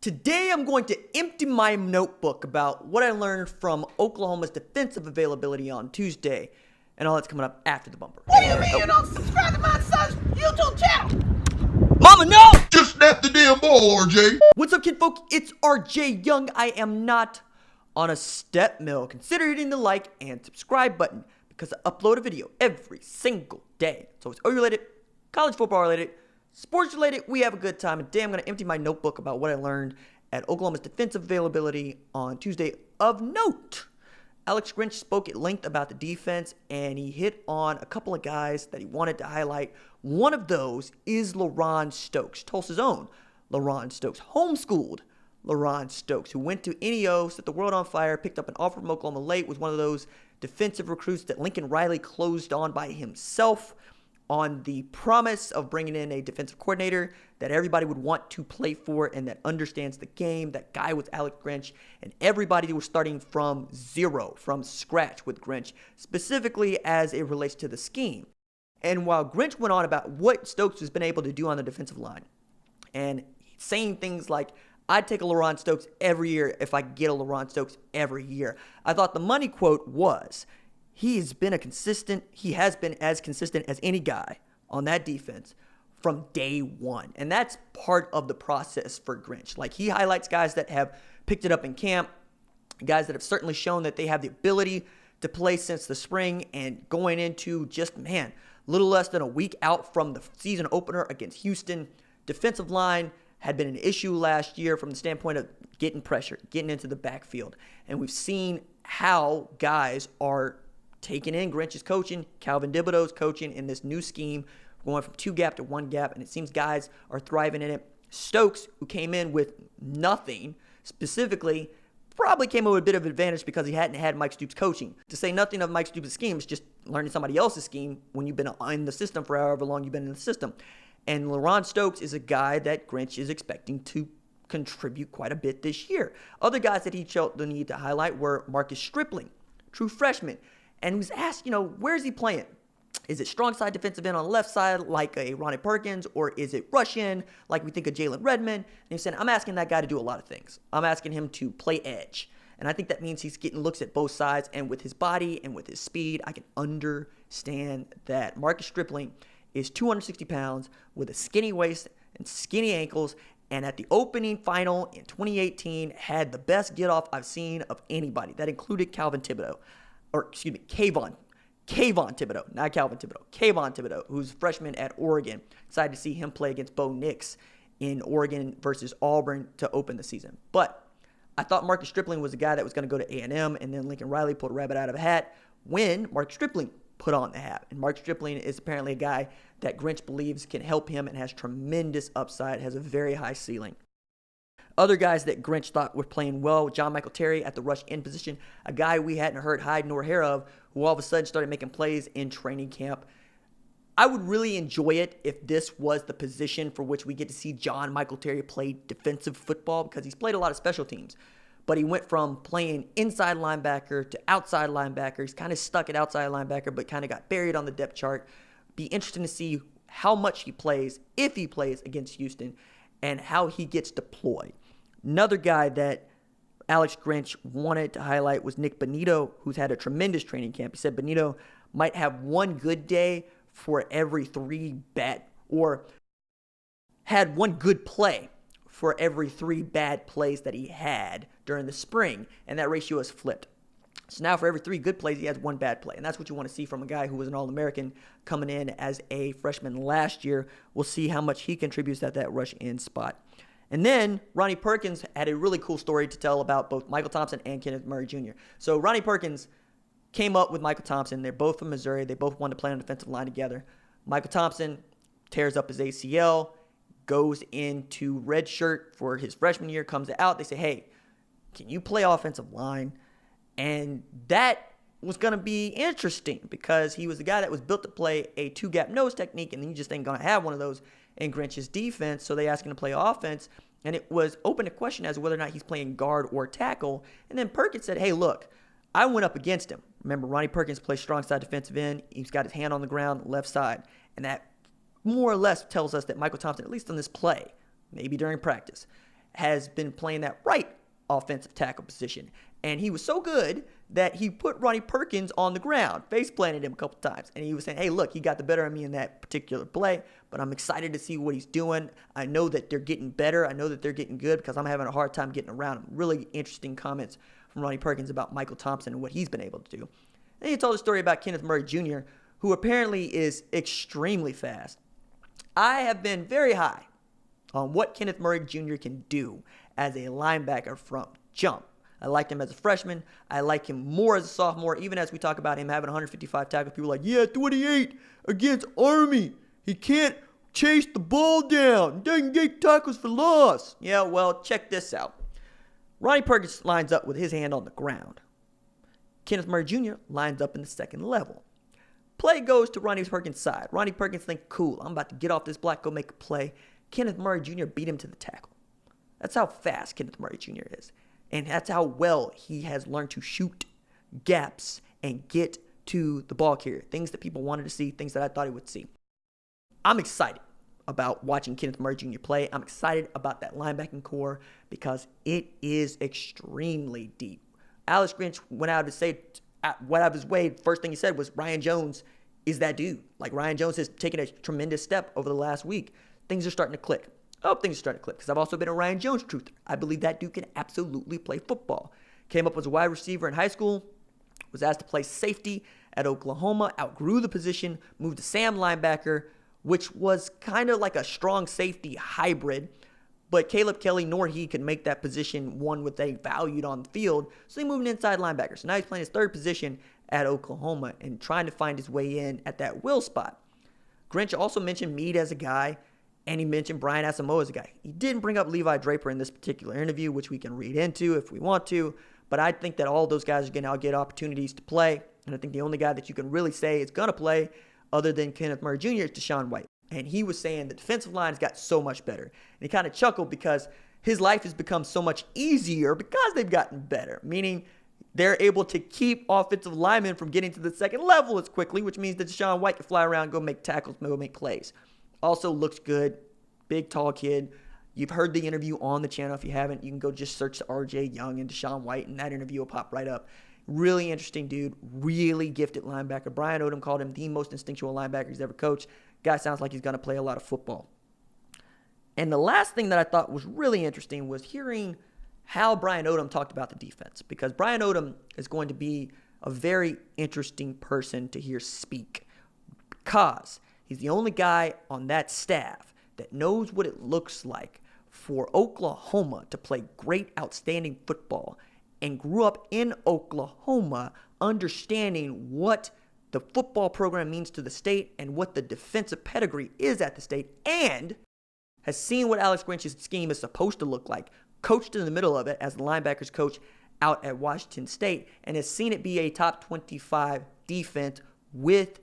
Today I'm going to empty my notebook about what I learned from Oklahoma's defensive availability on Tuesday, and all that's coming up after the bumper. What do you mean you don't subscribe to my son's YouTube channel? Mama, no! Just snap the damn ball, RJ. What's up, kid folk? It's RJ Young. I am not on a step mill. Consider hitting the like and subscribe button because I upload a video every single day. So it's O-related, college football related, sports related. We have a good time. And today I'm going to empty my notebook about what I learned at Oklahoma's defensive availability on Tuesday. Of note, Alex Grinch spoke at length about the defense, and he hit on a couple of guys that he wanted to highlight. One of those is LaRon Stokes, Tulsa's own LaRon Stokes, homeschooled LaRon Stokes, who went to NEO, set the world on fire, picked up an offer from Oklahoma late, was one of those defensive recruits that Lincoln Riley closed on by himself on the promise of bringing in a defensive coordinator that everybody would want to play for and that understands the game. That guy was Alex Grinch, and everybody was starting from zero, from scratch with Grinch, specifically as it relates to the scheme. And while Grinch went on about what Stokes has been able to do on the defensive line and saying things like, I'd take a LaRon Stokes every year if I get a LaRon Stokes every year, I thought the money quote was, he has been as consistent as any guy on that defense from day one. And that's part of the process for Grinch. Like, he highlights guys that have picked it up in camp, guys that have certainly shown that they have the ability to play since the spring, and going into just, little less than a week out from the season opener against Houston. Defensive line had been an issue last year from the standpoint of getting pressure, getting into the backfield. And we've seen how guys are taking in Grinch's coaching, Calvin Thibodeau's coaching in this new scheme, going from 2-gap to 1-gap, and it seems guys are thriving in it. Stokes, who came in with nothing, specifically, probably came in with a bit of advantage because he hadn't had Mike Stoops coaching. To say nothing of Mike Stoops' scheme, it's just learning somebody else's scheme when you've been in the system for however long you've been in the system. And LaRon Stokes is a guy that Grinch is expecting to contribute quite a bit this year. Other guys that he felt the need to highlight were Marcus Stripling, true freshman. And he was asked, where is he playing? Is it strong side defensive end on the left side like a Ronnie Perkins, or is it rush in like we think of Jalen Redmond? And he said, I'm asking that guy to do a lot of things. I'm asking him to play edge. And I think that means he's getting looks at both sides. And with his body and with his speed, I can understand that. Marcus Stripling is 260 pounds with a skinny waist and skinny ankles. And at the opening final in 2018, had the best get-off I've seen of anybody. That included Kayvon Thibodeau, not Calvin Thibodeau. Kayvon Thibodeau, who's a freshman at Oregon. Excited to see him play against Bo Nix in Oregon versus Auburn to open the season. But I thought Marcus Stripling was a guy that was going to go to A&M, and then Lincoln Riley pulled a rabbit out of a hat when Marcus Stripling put on the hat. And Marcus Stripling is apparently a guy that Grinch believes can help him and has tremendous upside, has a very high ceiling. Other guys that Grinch thought were playing well, John Michael Terry at the rush end position, a guy we hadn't heard hide nor hair of, who all of a sudden started making plays in training camp. I would really enjoy it if this was the position for which we get to see John Michael Terry play defensive football, because he's played a lot of special teams. But he went from playing inside linebacker to outside linebacker. He's kind of stuck at outside linebacker, but kind of got buried on the depth chart. Be interesting to see how much he plays, if he plays against Houston, and how he gets deployed. Another guy that Alex Grinch wanted to highlight was Nick Bonito, who's had a tremendous training camp. He said Bonito might have one good day for every 3 bad, or had one good play for every 3 bad plays that he had during the spring, and that ratio has flipped. So now for every 3 good plays, he has 1 bad play, and that's what you want to see from a guy who was an All-American coming in as a freshman last year. We'll see how much he contributes at that rush-in spot. And then Ronnie Perkins had a really cool story to tell about both Michael Thompson and Kenneth Murray Jr. So Ronnie Perkins came up with Michael Thompson. They're both from Missouri. They both wanted to play on the defensive line together. Michael Thompson tears up his ACL, goes into redshirt for his freshman year, comes out. They say, hey, can you play offensive line? And that was going to be interesting because he was the guy that was built to play a 2-gap nose technique, and you just ain't going to have one of those in Grinch's defense. So they asked him to play offense, and it was open to question as to whether or not he's playing guard or tackle. And then Perkins said, hey, look, I went up against him. Remember, Ronnie Perkins plays strong side defensive end. He's got his hand on the ground, left side. And that more or less tells us that Michael Thompson, at least on this play, maybe during practice, has been playing that right offensive tackle position. And he was so good that he put Ronnie Perkins on the ground, face planted him a couple times. And he was saying, hey, look, he got the better of me in that particular play, but I'm excited to see what he's doing. I know that they're getting better. I know that they're getting good because I'm having a hard time getting around him. Really interesting comments from Ronnie Perkins about Michael Thompson and what he's been able to do. And he told a story about Kenneth Murray Jr., who apparently is extremely fast. I have been very high on what Kenneth Murray Jr. can do as a linebacker from jump. I liked him as a freshman. I like him more as a sophomore, even as we talk about him having 155 tackles. People are like, yeah, 28 against Army. He can't chase the ball down. Doesn't get tackles for loss. Yeah, well, check this out. Ronnie Perkins lines up with his hand on the ground. Kenneth Murray Jr. lines up in the second level. Play goes to Ronnie Perkins' side. Ronnie Perkins thinks, cool, I'm about to get off this block, go make a play. Kenneth Murray Jr. beat him to the tackle. That's how fast Kenneth Murray Jr. is. And that's how well he has learned to shoot gaps and get to the ball carrier. Things that people wanted to see, things that I thought he would see. I'm excited about watching Kenneth Murray Jr. play. I'm excited about that linebacking core because it is extremely deep. Alex Grinch went out of his way. First thing he said was Ryan Jones is that dude. Like Ryan Jones has taken a tremendous step over the last week. Things are starting to click. I hope things are starting to click because I've also been a Ryan Jones truther. I believe that dude can absolutely play football. Came up as a wide receiver in high school, was asked to play safety at Oklahoma, outgrew the position, moved to Sam linebacker, which was kind of like a strong safety hybrid. But Caleb Kelly nor he could make that position one what they valued on the field, so he moved an inside linebacker. So now he's playing his third position at Oklahoma and trying to find his way in at that will spot. Grinch also mentioned Meade as a guy, and he mentioned Brian Asamoah as a guy. He didn't bring up Levi Draper in this particular interview, which we can read into if we want to, but I think that all those guys are going to now get opportunities to play, and I think the only guy that you can really say is going to play other than Kenneth Murray Jr. is Deshaun White. And he was saying the defensive line has got so much better. And he kind of chuckled because his life has become so much easier because they've gotten better, meaning they're able to keep offensive linemen from getting to the second level as quickly, which means that Deshaun White can fly around, go make tackles, go make plays. Also looks good. Big, tall kid. You've heard the interview on the channel. If you haven't, you can go just search RJ Young and Deshaun White, and that interview will pop right up. Really interesting dude. Really gifted linebacker. Brian Odom called him the most instinctual linebacker he's ever coached. Guy sounds like he's going to play a lot of football. And the last thing that I thought was really interesting was hearing how Brian Odom talked about the defense, because Brian Odom is going to be a very interesting person to hear speak because he's the only guy on that staff that knows what it looks like for Oklahoma to play great, outstanding football and grew up in Oklahoma understanding what the football program means to the state and what the defensive pedigree is at the state, and has seen what Alex Grinch's scheme is supposed to look like, coached in the middle of it as the linebackers coach out at Washington State, and has seen it be a top 25 defense with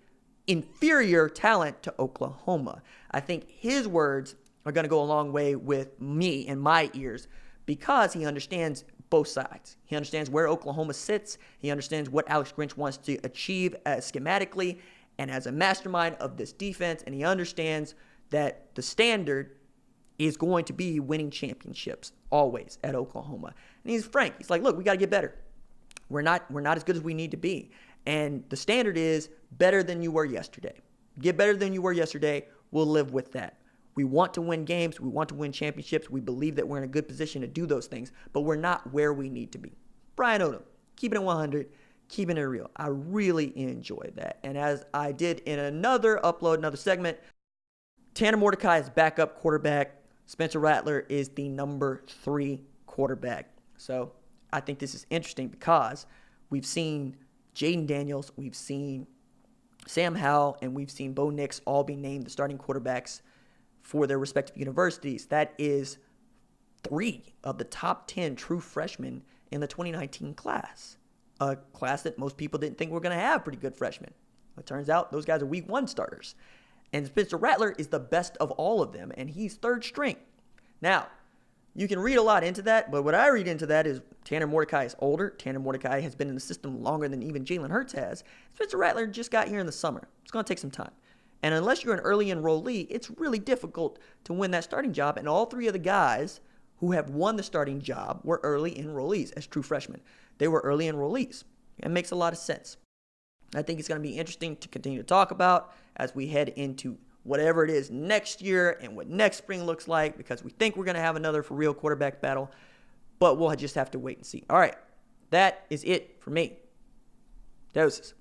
inferior talent to Oklahoma. I think his words are going to go a long way with me and my ears because he understands both sides. He understands where Oklahoma sits. He understands what Alex Grinch wants to achieve schematically and as a mastermind of this defense, and he understands that the standard is going to be winning championships always at Oklahoma. And he's frank. He's like, look, we got to get better. We're not as good as we need to be. And the standard is better than you were yesterday. Get better than you were yesterday. We'll live with that. We want to win games. We want to win championships. We believe that we're in a good position to do those things, but we're not where we need to be. Brian Odom, keeping it 100, keeping it real. I really enjoyed that. And as I did in another segment, Tanner Mordecai is backup quarterback. Spencer Rattler is the number 3 quarterback. So I think this is interesting because we've seen Jaden Daniels, we've seen Sam Howell, and we've seen Bo Nix all be named the starting quarterbacks for their respective universities. That is 3 of the top 10 true freshmen in the 2019 class. A class that most people didn't think were going to have pretty good freshmen. It turns out those guys are week 1 starters. And Spencer Rattler is the best of all of them, and he's third string. Now, you can read a lot into that, but what I read into that is Tanner Mordecai is older. Tanner Mordecai has been in the system longer than even Jalen Hurts has. Spencer Rattler just got here in the summer. It's going to take some time. And unless you're an early enrollee, it's really difficult to win that starting job. And all 3 of the guys who have won the starting job were early enrollees as true freshmen. They were early enrollees. It makes a lot of sense. I think it's going to be interesting to continue to talk about as we head into whatever it is next year and what next spring looks like, because we think we're going to have another for real quarterback battle, but we'll just have to wait and see. All right, that is it for me. Doses.